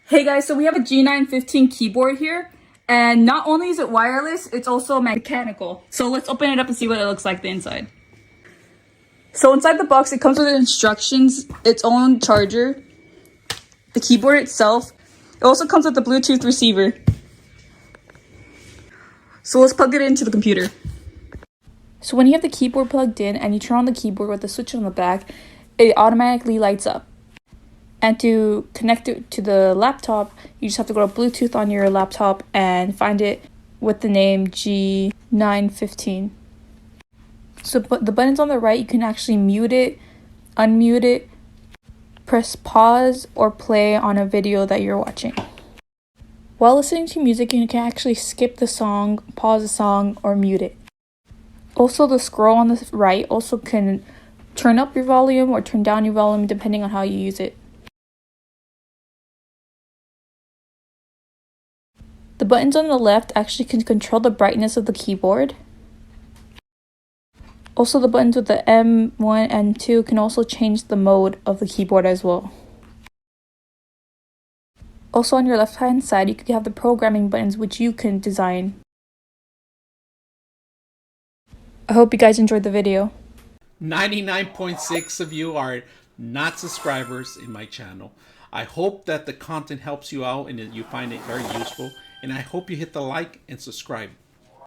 Hey guys, so we have a G915 keyboard here, and not only is it wireless, it's also mechanical. So let's open it up and see what it looks like the inside. So inside the box, it comes with instructions, its own charger, the keyboard itself. It also comes with a Bluetooth receiver. So let's plug it into the computer. So when you have the keyboard plugged in and you turn on the keyboard with the switch on the back, it automatically lights up. And to connect it to the laptop, you just have to go to Bluetooth on your laptop and find it with the name G915. So the buttons on the right, you can actually mute it, unmute it, press pause or play on a video that you're watching. While listening to music, you can actually skip the song, pause the song, or mute it. Also, the scroll on the right also can turn up your volume or turn down your volume depending on how you use it. The buttons on the left actually can control the brightness of the keyboard. Also, the buttons with the M1 and 2 can also change the mode of the keyboard as well. Also, on your left hand side, you can have the programming buttons which you can design. I hope you guys enjoyed the video. 99.6 of you are not subscribers in my channel. I hope that the content helps you out and that you find it very useful. And I hope you hit the like and subscribe